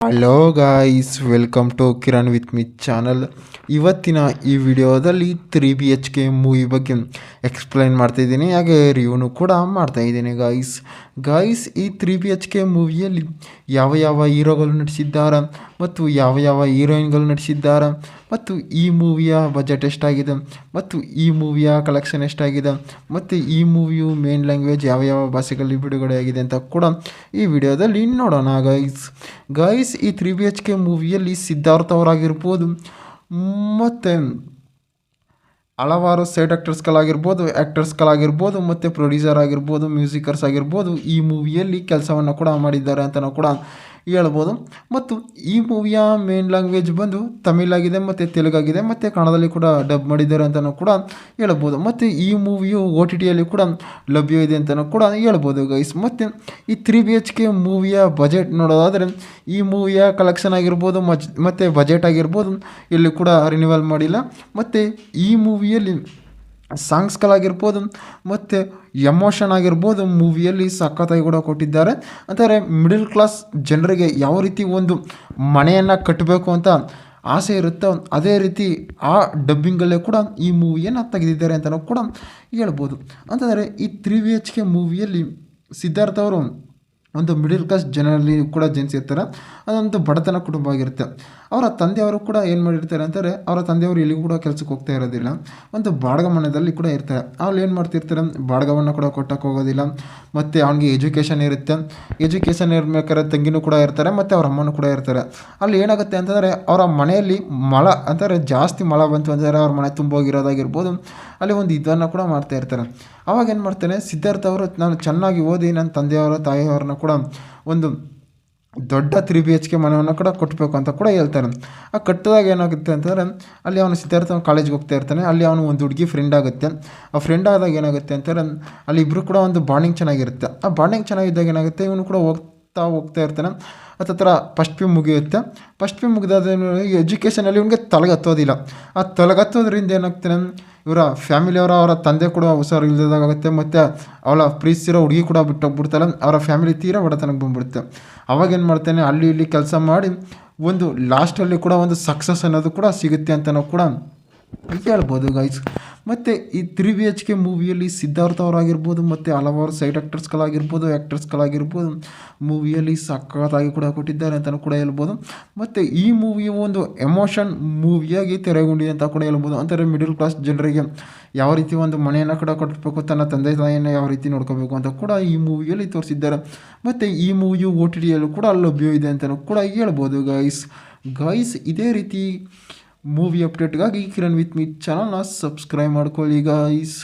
Hello guys, welcome to Kiran with me channel. ಇವತ್ತಿನ ಈ ವಿಡಿಯೋದಲ್ಲಿ 3BHK ಮೂವಿ ಬಗ್ಗೆ ಎಕ್ಸ್ಪ್ಲೈನ್ ಮಾಡ್ತಾಯಿದ್ದೀನಿ, ಹಾಗೆ ರಿವ್ಯೂನು ಕೂಡ ಮಾಡ್ತಾಯಿದ್ದೀನಿ. ಗಾಯ್ಸ್ ಈ 3BHK ಮೂವಿಯಲ್ಲಿ ಯಾವ ಯಾವ ಹೀರೋಗಳು ನಟಿಸಿದ್ದಾರೆ ಮತ್ತು ಯಾವ ಯಾವ ಹೀರೋಯಿನ್ಗಳು ನಟಿಸಿದ್ದಾರೆ ಮತ್ತು ಈ ಮೂವಿಯ ಬಜೆಟ್ ಎಷ್ಟಾಗಿದೆ ಮತ್ತು ಈ ಮೂವಿಯ ಕಲೆಕ್ಷನ್ ಎಷ್ಟಾಗಿದೆ ಮತ್ತು ಈ ಮೂವಿಯು ಮೇನ್ ಲ್ಯಾಂಗ್ವೇಜ್ ಯಾವ ಯಾವ ಭಾಷೆಗಳಲ್ಲಿ ಬಿಡುಗಡೆಯಾಗಿದೆ ಅಂತ ಕೂಡ ಈ ವಿಡಿಯೋದಲ್ಲಿ ನೋಡೋಣ. ಗಾಯ್ಸ್ ಈ 3BHK ಮೂವಿಯಲ್ಲಿ ಸಿದ್ಧಾರ್ಥ್ ಅವರಾಗಿರ್ಬೋದು ಮತ್ತು ಹಲವಾರು ಸೈಡ್ ಆ್ಯಕ್ಟರ್ಸ್ಗಳಾಗಿರ್ಬೋದು ಮತ್ತು ಪ್ರೊಡ್ಯೂಸರ್ ಆಗಿರ್ಬೋದು, ಮ್ಯೂಸಿಕರ್ಸ್ ಆಗಿರ್ಬೋದು ಈ ಮೂವಿಯಲ್ಲಿ ಕೆಲಸವನ್ನು ಕೂಡ ಮಾಡಿದ್ದಾರೆ ಅಂತಲೂ ಕೂಡ ಹೇಳ್ಬೋದು. ಮತ್ತು ಈ ಮೂವಿಯ ಮೇನ್ ಲ್ಯಾಂಗ್ವೇಜ್ ಬಂದು ತಮಿಳ್ ಆಗಿದೆ ಮತ್ತು ತೆಲುಗಾಗಿದೆ ಮತ್ತು ಕನ್ನಡದಲ್ಲಿ ಕೂಡ ಡಬ್ ಮಾಡಿದ್ದಾರೆ ಅಂತಲೂ ಕೂಡ ಹೇಳ್ಬೋದು. ಮತ್ತು ಈ ಮೂವಿಯು OTTಯಲ್ಲಿ ಕೂಡ ಲಭ್ಯ ಇದೆ ಅಂತಲೂ ಕೂಡ ಹೇಳ್ಬೋದು ಗೈಸ್. ಮತ್ತು ಈ 3BHK ಮೂವಿಯ ಬಜೆಟ್ ನೋಡೋದಾದರೆ ಈ ಮೂವಿಯ ಕಲೆಕ್ಷನ್ ಆಗಿರ್ಬೋದು ಮತ್ತು ಬಜೆಟ್ ಆಗಿರ್ಬೋದು ಇಲ್ಲಿ ಕೂಡ ರಿನಿವಲ್ ಮಾಡಿಲ್ಲ. ಮತ್ತು ಈ ಮೂವಿಯಲ್ಲಿ ಸಾಂಗ್ಸ್ಗಳಾಗಿರ್ಬೋದು ಮತ್ತು ಎಮೋಷನ್ ಆಗಿರ್ಬೋದು ಮೂವಿಯಲ್ಲಿ ಸಖತ್ತಾಗಿ ಕೂಡ ಕೊಟ್ಟಿದ್ದಾರೆ. ಅಂದರೆ ಮಿಡಲ್ ಕ್ಲಾಸ್ ಜನರಿಗೆ ಯಾವ ರೀತಿ ಒಂದು ಮನೆಯನ್ನು ಕಟ್ಟಬೇಕು ಅಂತ ಆಸೆ ಇರುತ್ತೋ ಅದೇ ರೀತಿ ಆ ಡಬ್ಬಿಂಗಲ್ಲೇ ಕೂಡ ಈ ಮೂವಿಯನ್ನು ತೆಗೆದಿದ್ದಾರೆ ಅಂತಲೂ ಕೂಡ ಹೇಳ್ಬೋದು. ಅಂತಂದರೆ ಈ 3BHK ಮೂವಿಯಲ್ಲಿ ಸಿದ್ಧಾರ್ಥ್ ಅವರು ಒಂದು ಮಿಡಲ್ ಕ್ಲಾಸ್ ಜನರಲ್ಲಿ ಕೂಡ ಜನಿಸಿರ್ತಾರೆ. ಅದೊಂದು ಬಡತನ ಕುಟುಂಬ ಆಗಿರುತ್ತೆ. ಅವರ ತಂದೆಯವರು ಕೂಡ ಏನು ಮಾಡಿರ್ತಾರೆ ಅಂತಾರೆ, ಅವರ ತಂದೆಯವರು ಎಲ್ಲಿಗೂ ಕೂಡ ಕೆಲಸಕ್ಕೆ ಹೋಗ್ತಾ ಇರೋದಿಲ್ಲ, ಒಂದು ಬಾಡಿಗೆ ಮನೆಯಲ್ಲಿ ಕೂಡ ಇರ್ತಾರೆ. ಅವ್ರು ಏನು ಮಾಡ್ತಿರ್ತಾರೆ, ಬಾಡಿಗೆವನ್ನು ಕೂಡ ಕೊಟ್ಟಕ್ಕೆ ಹೋಗೋದಿಲ್ಲ. ಮತ್ತು ಅವನಿಗೆ ಎಜುಕೇಷನ್ ಇರುತ್ತೆ. ಎಜುಕೇಷನ್ ಇರಬೇಕಾದ್ರೆ ತಂಗಿನೂ ಕೂಡ ಇರ್ತಾರೆ ಮತ್ತು ಅವ್ರ ಅಮ್ಮನೂ ಕೂಡ ಇರ್ತಾರೆ. ಅಲ್ಲಿ ಏನಾಗುತ್ತೆ ಅಂತಂದರೆ ಅವರ ಮನೆಯಲ್ಲಿ ಮಳೆ ಅಂತಾರೆ, ಜಾಸ್ತಿ ಮಳೆ ಬಂತು ಅಂದರೆ ಅವ್ರ ಮನೆ ತುಂಬೋಗಿರೋದಾಗಿರ್ಬೋದು, ಅಲ್ಲಿ ಒಂದು ಇದನ್ನು ಕೂಡ ಮಾಡ್ತಾ ಇರ್ತಾರೆ. ಅವಾಗ ಏನು ಮಾಡ್ತಾನೆ ಸಿದ್ಧಾರ್ಥ್ ಅವರು, ನಾನು ಚೆನ್ನಾಗಿ ಓದಿ ನನ್ನ ತಂದೆಯವರ ತಾಯಿಯವ್ರನ್ನ ಕೂಡ ಒಂದು ದೊಡ್ಡ 3BHK ಮನೆಯನ್ನು ಕೂಡ ಕೊಟ್ಟಬೇಕು ಅಂತ ಕೂಡ ಹೇಳ್ತಾರೆ. ಆ ಕಟ್ಟಿದಾಗ ಏನಾಗುತ್ತೆ ಅಂತಂದರೆ ಅಲ್ಲಿ ಅವನು ಸಿದ್ಧಾರ್ಥ ಕಾಲೇಜ್ಗೆ ಹೋಗ್ತಾ ಇರ್ತಾನೆ. ಅಲ್ಲಿ ಅವನು ಒಂದು ಹುಡುಗಿ ಫ್ರೆಂಡ್ ಆಗುತ್ತೆ. ಆ ಫ್ರೆಂಡ್ ಆದಾಗ ಏನಾಗುತ್ತೆ ಅಂತಾರೆ, ಅಲ್ಲಿ ಇಬ್ಬರು ಕೂಡ ಒಂದು ಬಾಂಡಿಂಗ್ ಚೆನ್ನಾಗಿರುತ್ತೆ. ಆ ಬಾಂಡಿಂಗ್ ಚೆನ್ನಾಗಿದ್ದಾಗ ಏನಾಗುತ್ತೆ, ಇವನು ಕೂಡ ಹೋಗ್ತಾ ಇರ್ತಾನೆ. ಹತ್ತತ್ರ ಫಸ್ಟ್ ಪಿ ಮುಗಿಯುತ್ತೆ. ಫಸ್ಟ್ ಪಿ ಮುಗಿದಾದ ಎಜುಕೇಷನಲ್ಲಿ ಇವನಿಗೆ ತಲೆಗತ್ತೋದಿಲ್ಲ. ಆ ತಲೆಗತ್ತೋದ್ರಿಂದ ಏನಾಗ್ತಾನೆ, ಇವರ ಫ್ಯಾಮಿಲಿಯವರ ಅವರ ತಂದೆ ಕೂಡ ಹುಷಾರು ಇಲ್ಲದಾಗುತ್ತೆ ಮತ್ತು ಅವಳ ಪ್ರೀತಿಸಿರೋ ಹುಡುಗಿ ಕೂಡ ಬಿಟ್ಟೋಗ್ಬಿಡ್ತಾಳೆ. ಅವರ ಫ್ಯಾಮಿಲಿ ತೀರಾ ಬಡತನಕ್ಕೆ ಬಂದ್ಬಿಡುತ್ತೆ. ಅವಾಗೇನು ಮಾಡ್ತಾನೆ, ಅಲ್ಲಿ ಇಲ್ಲಿ ಕೆಲಸ ಮಾಡಿ ಒಂದು ಲಾಸ್ಟಲ್ಲಿ ಕೂಡ ಒಂದು ಸಕ್ಸಸ್ ಅನ್ನೋದು ಕೂಡ ಸಿಗುತ್ತೆ ಅಂತಲೂ ಕೂಡ ಹೇಳ್ಬೋದು ಗೈಸ್. ಮತ್ತು ಈ 3BHK ಮೂವಿಯಲ್ಲಿ ಸಿದ್ಧಾರ್ಥ್ ಅವರಾಗಿರ್ಬೋದು ಮತ್ತು ಹಲವಾರು ಸೈಡ್ ಆ್ಯಕ್ಟರ್ಸ್ಗಳಾಗಿರ್ಬೋದು ಮೂವಿಯಲ್ಲಿ ಸಖತ್ತಾಗಿ ಕೂಡ ಕೊಟ್ಟಿದ್ದಾರೆ ಅಂತಲೂ ಕೂಡ ಹೇಳ್ಬೋದು. ಮತ್ತು ಈ ಮೂವಿಯು ಒಂದು ಎಮೋಷನ್ ಮೂವಿಯಾಗಿ ತೆರೆಗೊಂಡಿದೆ ಅಂತ ಕೂಡ ಹೇಳ್ಬೋದು. ಅಂದರೆ ಮಿಡಲ್ ಕ್ಲಾಸ್ ಜನರಿಗೆ ಯಾವ ರೀತಿ ಒಂದು ಮನೆಯನ್ನು ಕೂಡ ಕಟ್ಟಬೇಕು, ತನ್ನ ತಂದೆ ತಾಯಿಯನ್ನು ಯಾವ ರೀತಿ ನೋಡ್ಕೋಬೇಕು ಅಂತ ಕೂಡ ಈ ಮೂವಿಯಲ್ಲಿ ತೋರಿಸಿದ್ದಾರೆ. ಮತ್ತು ಈ ಮೂವಿಯು OTTಯಲ್ಲೂ ಕೂಡ ಲಭ್ಯ ಇದೆ ಅಂತಲೂ ಕೂಡ ಹೇಳ್ಬೋದು ಗೈಸ್. ಇದೇ ರೀತಿ ಮೂವಿ ಅಪ್ಡೇಟ್ಗಾಗಿ ಕಿರಣ್ ವಿತ್ ಮಿ ಚಾನಲ್ನ ಸಬ್ಸ್ಕ್ರೈಬ್ ಮಾಡ್ಕೊಳ್ಳಿ ಗೈಸ್.